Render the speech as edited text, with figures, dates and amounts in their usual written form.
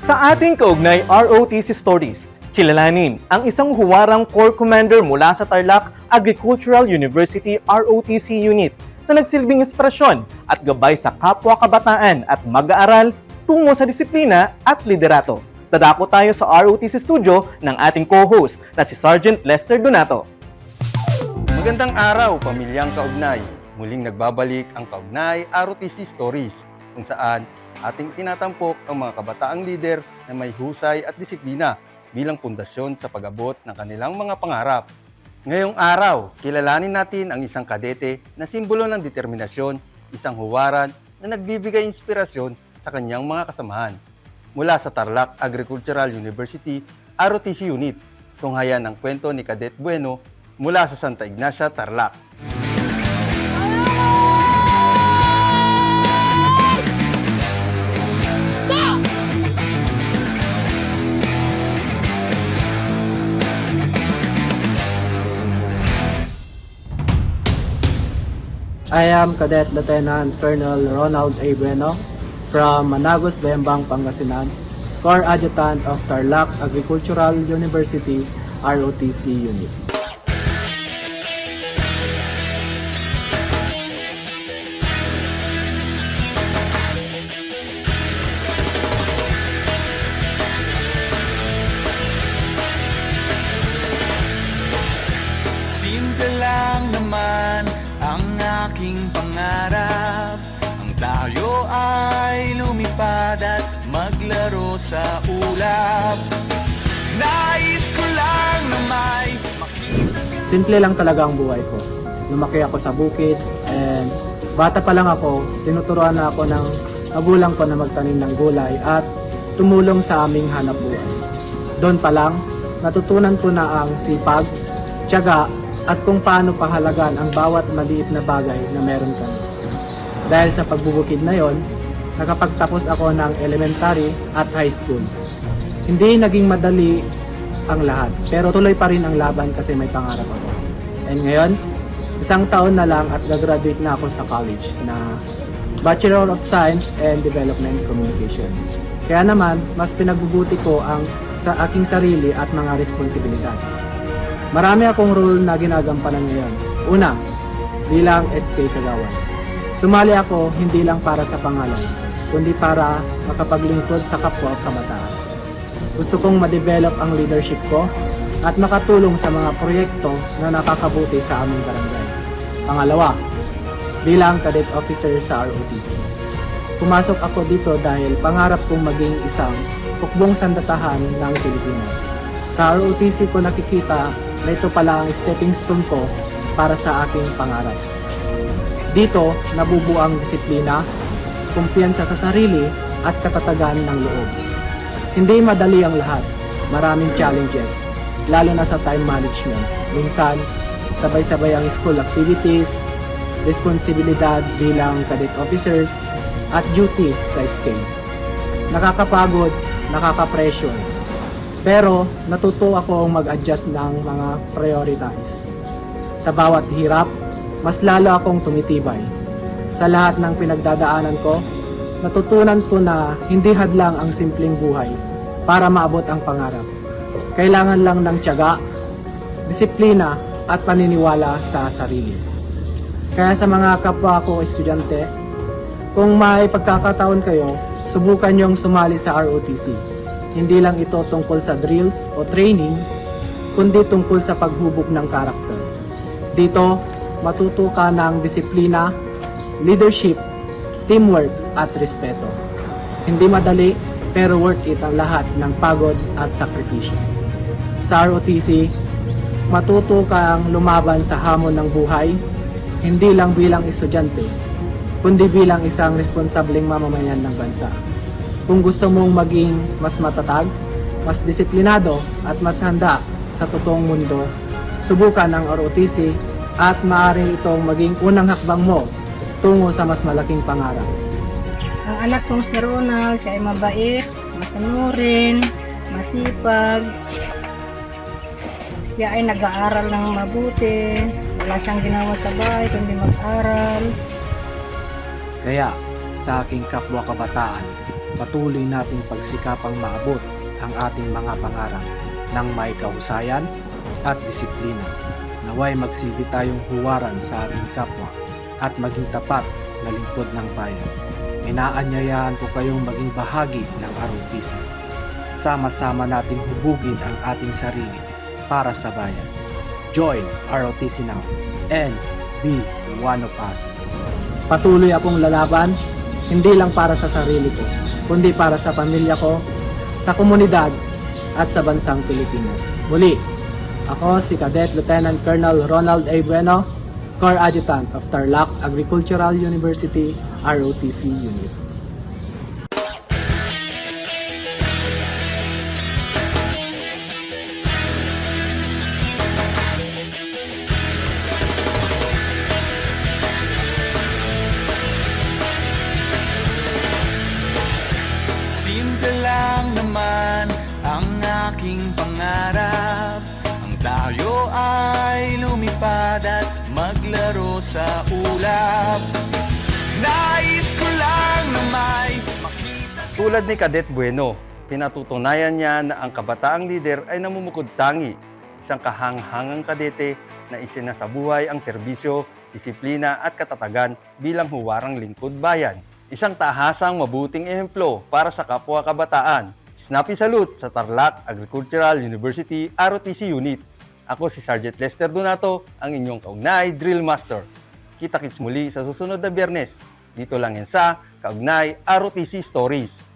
Sa ating kaugnay ROTC Stories, kilalanin ang isang huwarang Corps Commander mula sa Tarlac Agricultural University ROTC Unit na nagsilbing inspirasyon at gabay sa kapwa kabataan at mag-aaral tungo sa disiplina at liderato. Dadako tayo sa ROTC studio ng ating co-host na si Sergeant Lester Donato. Magandang araw, pamilyang kaugnay. Muling nagbabalik ang Kaugnay ROTC Stories, kung saan ating tinatampok ang mga kabataang lider na may husay at disiplina bilang pundasyon sa pag-abot ng kanilang mga pangarap. Ngayong araw, kilalanin natin ang isang kadete na simbolo ng determinasyon, isang huwaran na nagbibigay inspirasyon sa kanyang mga kasamahan. Mula sa Tarlac Agricultural University ROTC Unit, tunghayan ang kwento ni Cadet Bueno mula sa Santa Ignacia, Tarlac. I am Cadet Lieutenant Colonel Ronald A. Bueno from Managos, Bembang, Pangasinan, Corps Adjutant of Tarlac Agricultural University ROTC Unit. Simple lang naman ang aking pangarap, ang tayo ay lumipad at maglaro sa ulap. Nais ko lang na may makita. Simple lang talaga ang buhay ko. Lumaki ako sa bukid and bata pa lang ako, tinuturuan na ako ng magulang ko na magtanim ng gulay at tumulong sa aming hanap buhay. Doon pa lang, natutunan ko na ang sipag, tiyaga, at kung paano pahalagan ang bawat maliit na bagay na meron kami. Dahil sa pagbubukid na yon, nakapagtapos ako ng elementary at high school. Hindi naging madali ang lahat, pero tuloy pa rin ang laban kasi may pangarap ako. And ngayon, isang taon na lang at gagraduate na ako sa college na Bachelor of Science and Development Communication. Kaya naman, mas pinagbubuti ko ang sa aking sarili at mga responsibilidad. Marami akong role na ginagampanan ngayon. Una, bilang SK Kagawan. Sumali ako hindi lang para sa pangalan, kundi para makapaglingkod sa kapwa kabataan. Gusto kong ma-develop ang leadership ko at makatulong sa mga proyekto na nakakabuti sa aming barangay. Pangalawa, bilang cadet officer sa ROTC. Pumasok ako dito dahil pangarap kong maging isang hukbong sandatahan ng Pilipinas. Sa ROTC ko nakikita na ito pala ang stepping stone ko para sa aking pangarap. Dito, nabubuo ang disiplina, kumpiyansa sa sarili at katatagan ng loob. Hindi madali ang lahat. Maraming challenges, lalo na sa time management. Minsan, sabay-sabay ang school activities, responsibilidad bilang cadet officers, at duty sa SK. Nakakapagod, nakaka-pressure. Pero natuto ako mag-adjust ng mga priorities. Sa bawat hirap, mas lalo akong tumitibay. Sa lahat ng pinagdadaanan ko, natutunan ko na hindi hadlang ang simpleng buhay para maabot ang pangarap. Kailangan lang ng tiyaga, disiplina at paniniwala sa sarili. Kaya sa mga kapwa ko estudyante, kung may pagkakataon kayo, subukan niyong sumali sa ROTC. Hindi lang ito tungkol sa drills o training, kundi tungkol sa paghubog ng karakter. Dito, matuto ka ng disiplina, leadership, teamwork at respeto. Hindi madali, pero worth it ang lahat ng pagod at sakripisyo. Sa ROTC, matuto kang lumaban sa hamon ng buhay, hindi lang bilang estudyante, kundi bilang isang responsableng mamamayan ng bansa. Kung gusto mong maging mas matatag, mas disiplinado at mas handa sa totoong mundo, subukan ang ROTC at maaari itong maging unang hakbang mo tungo sa mas malaking pangarap. Ang anak kong si Ronald, siya ay mabait, masanurin, masipag. Siya ay nag-aaral ng mabuti, wala siyang ginawa sa bahay kundi mag-aral. Kaya, sa aking kapwa kabataan, patuloy nating pagsikapang maabot ang ating mga pangarap ng may kahusayan at disiplina. Naway magsilbi tayong huwaran sa ating kapwa at maging tapat na lingkod ng bayan. Inaanyayahan ko kayong maging bahagi ng ROTC. Sama-sama nating hubugin ang ating sarili para sa bayan. Join ROTC now and be one of us. Patuloy akong lalaban, hindi lang para sa sarili ko, kundi para sa pamilya ko, sa komunidad at sa bansang Pilipinas. Muli, ako si Cadet Lieutenant Colonel Ronald A. Bueno, Corps Adjutant of Tarlac Agricultural University ROTC Unit. Simple lang naman ang aking pangarap. Ang tayo ay lumipad at maglaro sa ulap. Nais ko lang na may makita. Tulad ni Cadet Bueno, pinatutunayan niya na ang kabataang lider ay namumukod tangi, isang kahanghangang kadete na isinasabuhay ang serbisyo, disiplina at katatagan bilang huwarang lingkod bayan. Isang tahasang mabuting ehemplo para sa kapwa kabataan. Snappy salute sa Tarlac Agricultural University ROTC Unit. Ako si Sergeant Lester Donato, ang inyong kaugnay Drill Master. Kita-kits muli sa susunod na Biyernes. Dito lang yan sa Kaugnay ROTC Stories.